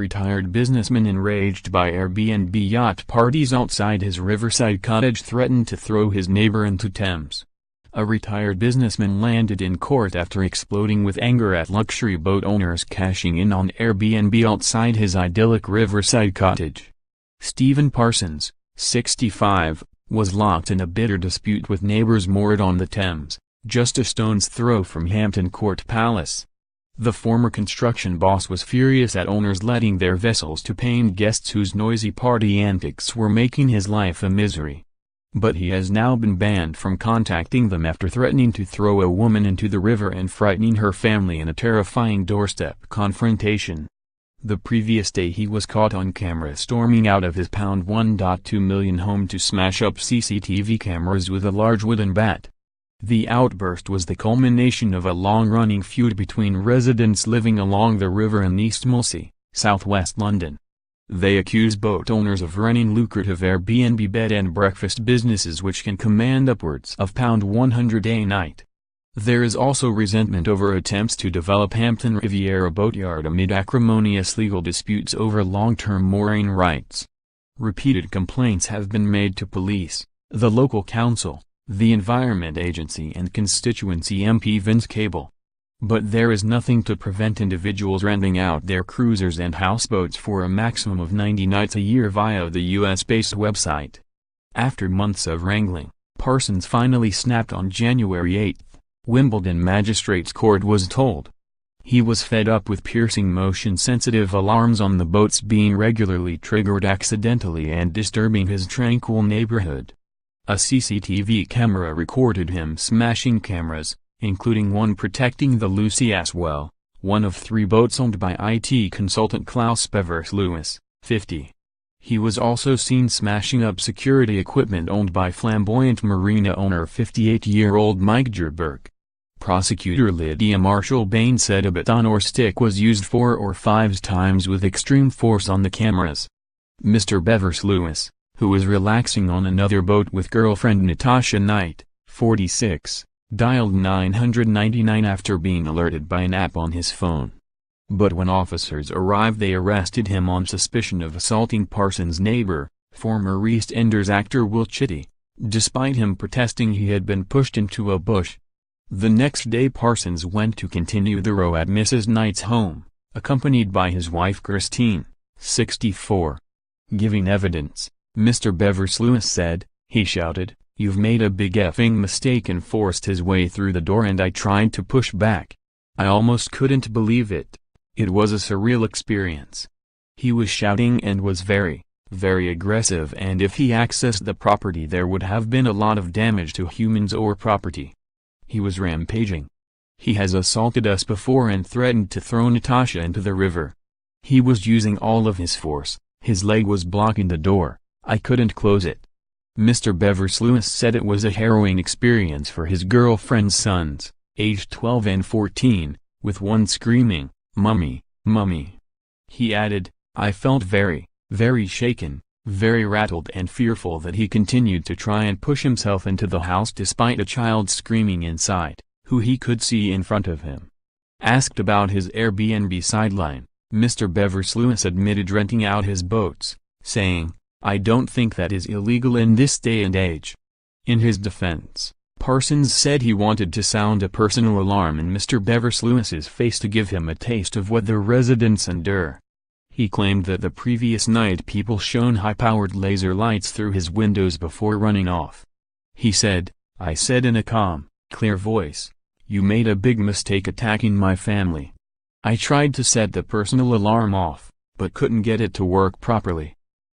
Retired businessman enraged by Airbnb yacht parties outside his riverside cottage threatened to throw his neighbor into Thames. A retired businessman landed in court after exploding with anger at luxury boat owners cashing in on Airbnb outside his idyllic riverside cottage. Stephen Parsons, 65, was locked in a bitter dispute with neighbors moored on the Thames, just a stone's throw from Hampton Court Palace. The former construction boss was furious at owners letting their vessels to paying guests whose noisy party antics were making his life a misery. But he has now been banned from contacting them after threatening to throw a woman into the river and frightening her family in a terrifying doorstep confrontation. The previous day he was caught on camera storming out of his £1.2 million home to smash up CCTV cameras with a large wooden bat. The outburst was the culmination of a long-running feud between residents living along the river in East Molesey, southwest London. They accuse boat owners of running lucrative Airbnb bed and breakfast businesses which can command upwards of £100 a night. There is also resentment over attempts to develop Hampton Riviera boatyard amid acrimonious legal disputes over long-term mooring rights. Repeated complaints have been made to police, the local council, the Environment Agency and constituency MP Vince Cable. But there is nothing to prevent individuals renting out their cruisers and houseboats for a maximum of 90 nights a year via the US-based website. After months of wrangling, Parsons finally snapped on January 8, Wimbledon Magistrates Court was told. He was fed up with piercing motion-sensitive alarms on the boats being regularly triggered accidentally and disturbing his tranquil neighborhood. A CCTV camera recorded him smashing cameras, including one protecting the Lucy Aswell, one of 3 boats owned by IT consultant Klaus Bevers Lewis, 50. He was also seen smashing up security equipment owned by flamboyant marina owner 58-year-old Mike Gerberg. Prosecutor Lydia Marshall-Bain said a baton or stick was used 4 or 5 times with extreme force on the cameras. Mr. Bevers Lewis, who was relaxing on another boat with girlfriend Natasha Knight, 46, dialed 999 after being alerted by an app on his phone. But when officers arrived they arrested him on suspicion of assaulting Parsons' neighbor, former EastEnders actor Will Chitty, despite him protesting he had been pushed into a bush. The next day Parsons went to continue the row at Mrs. Knight's home, accompanied by his wife Christine, 64. Giving evidence, Mr. Bevers Lewis said, he shouted, "You've made a big effing mistake," and forced his way through the door, and I tried to push back. I almost couldn't believe it. It was a surreal experience. He was shouting and was very, very aggressive, and if he accessed the property there would have been a lot of damage to humans or property. He was rampaging. He has assaulted us before and threatened to throw Natasha into the river. He was using all of his force, his leg was blocking the door. I couldn't close it. Mr. Bevers Lewis said it was a harrowing experience for his girlfriend's sons, aged 12 and 14, with one screaming, "Mummy, Mummy." He added, "I felt very, very shaken, very rattled and fearful that he continued to try and push himself into the house despite a child screaming inside, who he could see in front of him." Asked about his Airbnb sideline, Mr. Bevers Lewis admitted renting out his boats, saying, "I don't think that is illegal in this day and age." In his defense, Parsons said he wanted to sound a personal alarm in Mr. Bevers Lewis's face to give him a taste of what the residents endure. He claimed that the previous night people shone high-powered laser lights through his windows before running off. He said, "I said in a calm, clear voice, 'You made a big mistake attacking my family.' I tried to set the personal alarm off, but couldn't get it to work properly.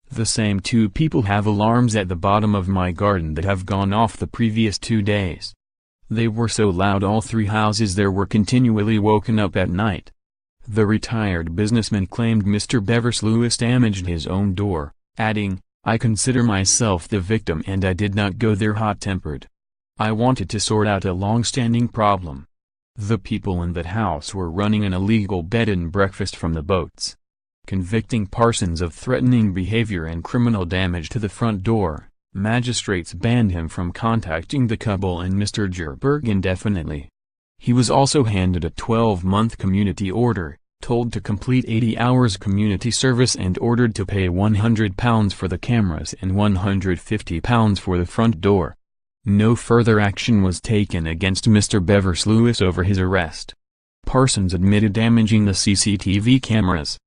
The same 2 people have alarms at the bottom of my garden that have gone off the previous 2 days. They were so loud all 3 houses there were continually woken up at night." The retired businessman claimed Mr. Bevers Lewis damaged his own door, adding, "I consider myself the victim and I did not go there hot-tempered. I wanted to sort out a long-standing problem. The people in that house were running an illegal bed and breakfast from the boats." Convicting Parsons of threatening behavior and criminal damage to the front door, magistrates banned him from contacting the couple and Mr. Gerberg indefinitely. He was also handed a 12-month community order, told to complete 80 hours community service and ordered to pay £100 for the cameras and £150 for the front door. No further action was taken against Mr. Bevis Lewis over his arrest. Parsons admitted damaging the CCTV cameras,